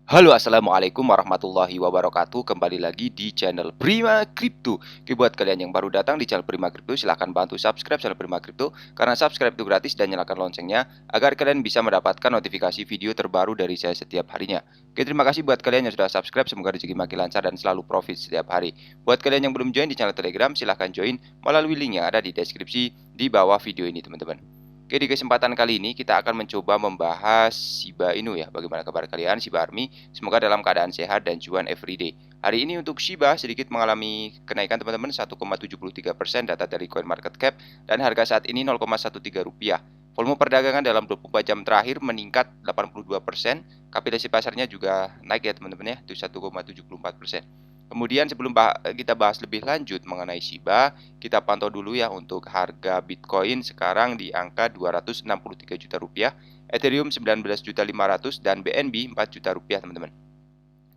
Halo, assalamualaikum warahmatullahi wabarakatuh. Kembali lagi di channel Prima Crypto. Oke, buat kalian yang baru datang di channel Prima Crypto, silahkan bantu subscribe channel Prima Crypto karena subscribe itu gratis dan nyalakan loncengnya agar kalian bisa mendapatkan notifikasi video terbaru dari saya setiap harinya. Oke, terima kasih buat kalian yang sudah subscribe. Semoga rezeki makin lancar dan selalu profit setiap hari. Buat kalian yang belum join di channel Telegram, silahkan join melalui link yang ada di deskripsi di bawah video ini, teman-teman. Oke, di kesempatan kali ini kita akan mencoba membahas Shiba Inu ya. Bagaimana kabar kalian, Shiba Army? Semoga dalam keadaan sehat dan cuan everyday. Hari ini untuk Shiba sedikit mengalami kenaikan teman-teman 1,73% data dari CoinMarketCap dan harga saat ini 0,13 rupiah. Volume perdagangan dalam 24 jam terakhir meningkat 82%. Kapitalisasi pasarnya juga naik ya teman-teman ya, itu 1,74%. Kemudian sebelum kita bahas lebih lanjut mengenai Shiba, kita pantau dulu ya untuk harga Bitcoin sekarang di angka 263 juta rupiah, Ethereum 19.500.000 dan BNB 4 juta rupiah teman-teman.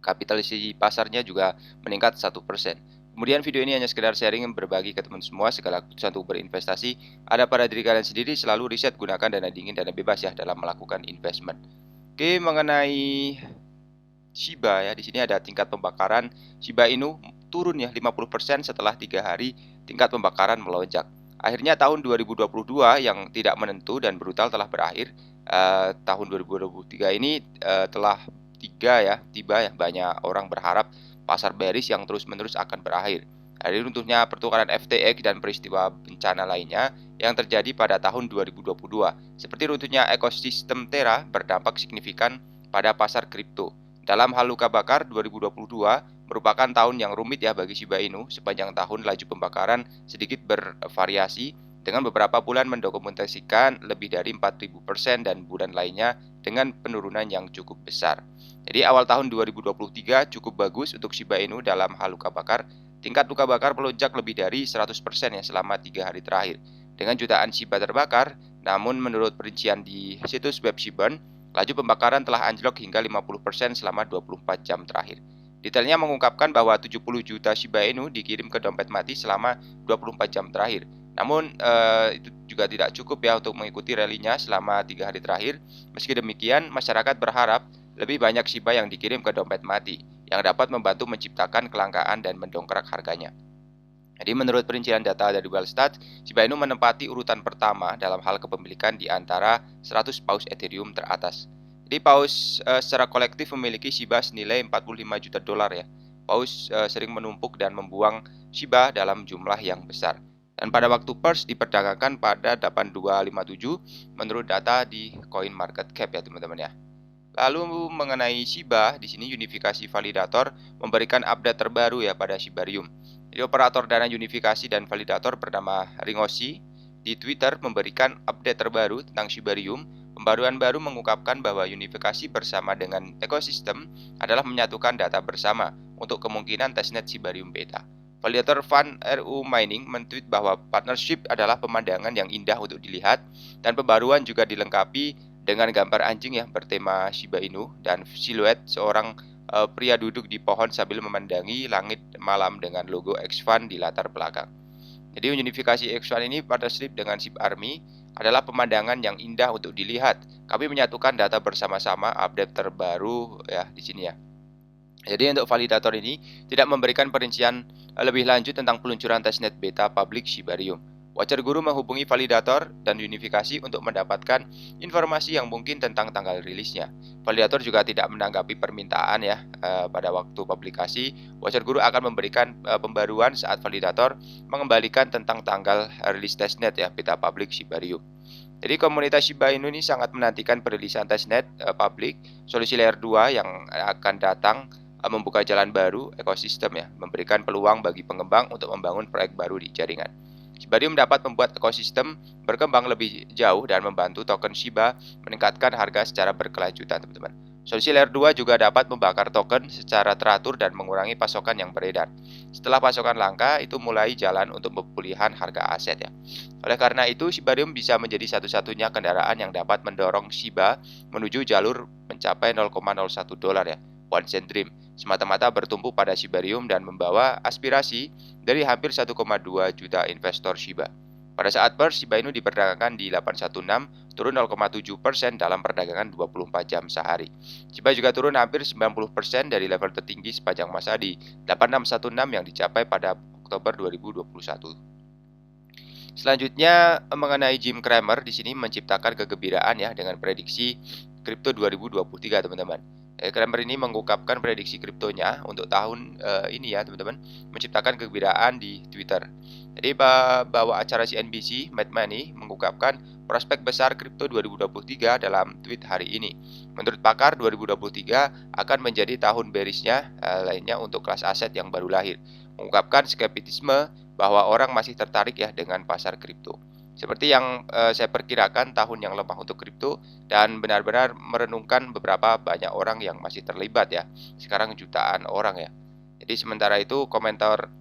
Kapitalisasi pasarnya juga meningkat 1%. Kemudian video ini hanya sekedar sharing berbagi ke teman semua, segala keputusan untuk berinvestasi ada pada diri kalian sendiri, selalu riset, gunakan dana dingin, dana bebas ya dalam melakukan investment. Oke, mengenai Shiba ya, di sini ada tingkat pembakaran Shiba Inu turun ya 50% setelah 3 hari tingkat pembakaran melonjak. Akhirnya tahun 2022 yang tidak menentu dan brutal telah berakhir. Tahun 2023 ini telah tiba ya, banyak orang berharap pasar bearish yang terus-menerus akan berakhir. Dari runtuhnya pertukaran FTX dan peristiwa bencana lainnya yang terjadi pada tahun 2022, seperti runtuhnya ekosistem Terra berdampak signifikan pada pasar kripto. Dalam hal luka bakar, 2022 merupakan tahun yang rumit ya bagi Shiba Inu. Sepanjang tahun laju pembakaran sedikit bervariasi dengan beberapa bulan mendokumentasikan lebih dari 4.000% dan bulan lainnya dengan penurunan yang cukup besar. Jadi awal tahun 2023 cukup bagus untuk Shiba Inu dalam hal luka bakar. Tingkat luka bakar melonjak lebih dari 100% ya selama 3 hari terakhir. Dengan jutaan Shiba terbakar, namun menurut perincian di situs web Shibun, laju pembakaran telah anjlok hingga 50% selama 24 jam terakhir. Detailnya mengungkapkan bahwa 70 juta Shiba Inu dikirim ke dompet mati selama 24 jam terakhir. Namun itu juga tidak cukup ya untuk mengikuti rally-nya selama 3 hari terakhir. Meski demikian, masyarakat berharap lebih banyak Shiba yang dikirim ke dompet mati yang dapat membantu menciptakan kelangkaan dan mendongkrak harganya. Jadi menurut perincian data dari Wellstat, Shiba Inu menempati urutan pertama dalam hal kepemilikan di antara 100 paus Ethereum teratas. Jadi paus secara kolektif memiliki Shiba senilai 45 juta dolar ya. Paus sering menumpuk dan membuang Shiba dalam jumlah yang besar. Dan pada waktu purse diperdagangkan pada 8257 menurut data di CoinMarketCap ya teman-teman ya. Lalu mengenai Shiba, di sini unifikasi validator memberikan update terbaru ya pada Shibarium. Jadi operator dana unifikasi dan validator bernama Ringoshi di Twitter memberikan update terbaru tentang Shibarium. Pembaruan baru mengungkapkan bahwa unifikasi bersama dengan ekosistem adalah menyatukan data bersama untuk kemungkinan testnet Shibarium beta. Validator Fund RU Mining mentweet bahwa partnership adalah pemandangan yang indah untuk dilihat dan pembaruan juga dilengkapi dengan gambar anjing yang bertema Shiba Inu dan siluet seorang pria duduk di pohon sambil memandangi langit malam dengan logo X-Fund di latar belakang. Jadi unifikasi X1 ini partnership dengan SHIB Army adalah pemandangan yang indah untuk dilihat. Kami menyatukan data bersama-sama update terbaru ya di sini ya. Jadi untuk validator ini tidak memberikan perincian lebih lanjut tentang peluncuran testnet beta public Shibarium. Watcher Guru menghubungi validator dan unifikasi untuk mendapatkan informasi yang mungkin tentang tanggal rilisnya. Validator juga tidak menanggapi permintaan ya pada waktu publikasi. Watcher Guru akan memberikan pembaruan saat validator mengembalikan tentang tanggal rilis testnet ya beta public Shibarium. Jadi komunitas Shiba Inu ini sangat menantikan perilisan testnet publik solusi layer 2 yang akan datang membuka jalan baru ekosistem ya, memberikan peluang bagi pengembang untuk membangun proyek baru di jaringan. Shibarium dapat membuat ekosistem berkembang lebih jauh dan membantu token Shiba meningkatkan harga secara berkelanjutan, teman-teman. Solusi layer 2 juga dapat membakar token secara teratur dan mengurangi pasokan yang beredar. Setelah pasokan langka, itu mulai jalan untuk pemulihan harga aset ya. Oleh karena itu, Shibarium bisa menjadi satu-satunya kendaraan yang dapat mendorong Shiba menuju jalur mencapai 0,01 dolar ya, one cent dream, semata-mata bertumpu pada Shibarium dan membawa aspirasi dari hampir 1,2 juta investor Shiba. Pada saat pers, Shiba Inu diperdagangkan di 816, turun 0,7% dalam perdagangan 24 jam sehari. Shiba juga turun hampir 90% dari level tertinggi sepanjang masa di 8616 yang dicapai pada Oktober 2021. Selanjutnya mengenai Jim Cramer di sini menciptakan kegembiraan ya dengan prediksi kripto 2023 teman-teman. Cramer ini mengungkapkan prediksi kriptonya untuk tahun ini ya teman-teman, menciptakan kegembiraan di Twitter. Jadi bawa acara CNBC, Mad Money mengungkapkan prospek besar kripto 2023 dalam tweet hari ini. Menurut pakar, 2023 akan menjadi tahun bearishnya lainnya untuk kelas aset yang baru lahir. Mengungkapkan skeptisisme bahwa orang masih tertarik ya dengan pasar kripto. Seperti yang saya perkirakan tahun yang lemah untuk kripto dan benar-benar merenungkan beberapa banyak orang yang masih terlibat ya. Sekarang jutaan orang ya. Jadi sementara itu komentar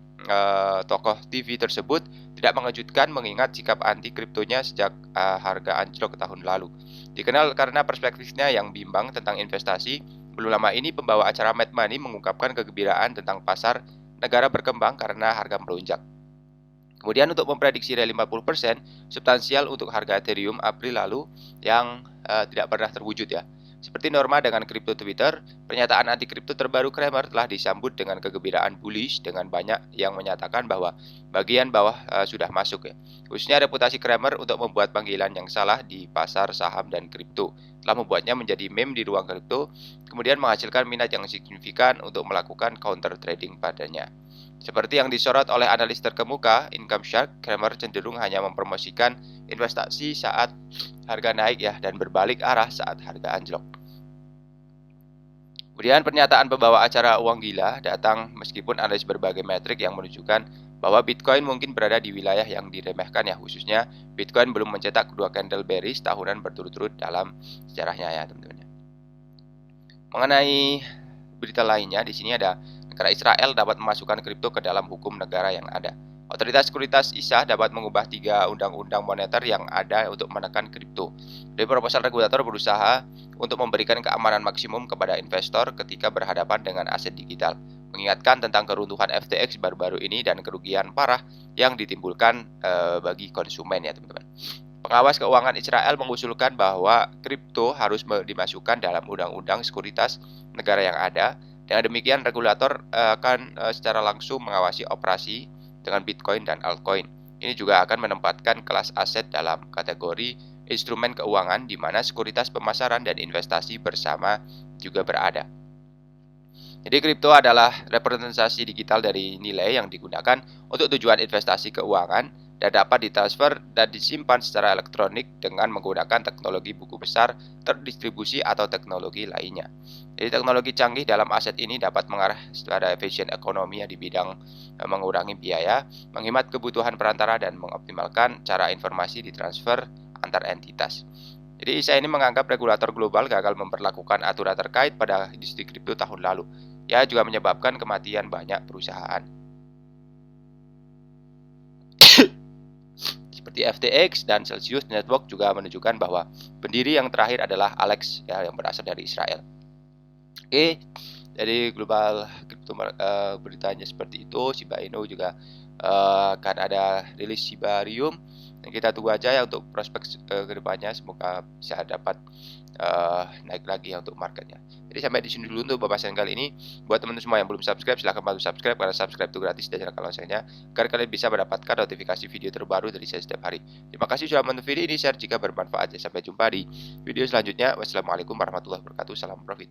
tokoh TV tersebut tidak mengejutkan mengingat sikap anti kriptonya sejak harga anjlok tahun lalu. Dikenal karena perspektifnya yang bimbang tentang investasi, belum lama ini pembawa acara Mad Money mengungkapkan kegembiraan tentang pasar negara berkembang karena harga melonjak. Kemudian untuk memprediksi rally 50% substansial untuk harga Ethereum April lalu yang tidak pernah terwujud ya. Seperti norma dengan kripto Twitter, pernyataan anti kripto terbaru Cramer telah disambut dengan kegembiraan bullish dengan banyak yang menyatakan bahwa bagian bawah sudah masuk ya. Khususnya reputasi Cramer untuk membuat panggilan yang salah di pasar saham dan kripto telah membuatnya menjadi meme di ruang kripto, kemudian menghasilkan minat yang signifikan untuk melakukan counter trading padanya. Seperti yang disorot oleh analis terkemuka, Income Shark, Cramer cenderung hanya mempromosikan investasi saat harga naik ya dan berbalik arah saat harga anjlok. Kemudian pernyataan pembawa acara Uang Gila datang meskipun analis berbagai metrik yang menunjukkan bahwa Bitcoin mungkin berada di wilayah yang diremehkan ya, khususnya Bitcoin belum mencetak kedua candle bearish tahunan berturut-turut dalam sejarahnya ya teman-teman. Mengenai berita lainnya di sini ada negara Israel dapat memasukkan kripto ke dalam hukum negara yang ada. Otoritas Sekuritas ISA dapat mengubah 3 undang-undang moneter yang ada untuk menekan kripto. Dari proposal regulator berusaha untuk memberikan keamanan maksimum kepada investor ketika berhadapan dengan aset digital, mengingatkan tentang keruntuhan FTX baru-baru ini dan kerugian parah yang ditimbulkan bagi konsumen ya teman-teman. Pengawas keuangan Israel mengusulkan bahwa kripto harus dimasukkan dalam undang-undang sekuritas negara yang ada. Dengan demikian, regulator akan secara langsung mengawasi operasi dengan Bitcoin dan altcoin. Ini juga akan menempatkan kelas aset dalam kategori instrumen keuangan di mana sekuritas pemasaran dan investasi bersama juga berada. Jadi kripto adalah representasi digital dari nilai yang digunakan untuk tujuan investasi keuangan dan dapat ditransfer dan disimpan secara elektronik dengan menggunakan teknologi buku besar, terdistribusi atau teknologi lainnya. Jadi teknologi canggih dalam aset ini dapat mengarah pada efisien ekonomi di bidang mengurangi biaya, menghemat kebutuhan perantara dan mengoptimalkan cara informasi ditransfer antar entitas. Jadi saya ini menganggap regulator global gagal memperlakukan aturan terkait pada industri kripto tahun lalu. Ya juga menyebabkan kematian banyak perusahaan. Seperti FTX dan Celsius Network juga menunjukkan bahwa pendiri yang terakhir adalah Alex ya, yang berasal dari Israel. Oke, jadi global crypto beritanya seperti itu. Shiba Inu juga akan ada rilis Shibarium. Dan kita tunggu aja ya untuk prospek kedepannya, semoga bisa dapat naik lagi ya untuk marketnya. Jadi sampai di sini dulu untuk pembahasan kali ini. Buat teman-teman semua yang belum subscribe, silahkan bantu subscribe karena subscribe itu gratis dan nyalakan loncengnya agar kalian bisa mendapatkan notifikasi video terbaru dari saya setiap hari. Terima kasih sudah menonton video ini, share jika bermanfaat. Sampai jumpa di video selanjutnya. Wassalamualaikum warahmatullahi wabarakatuh. Salam profit.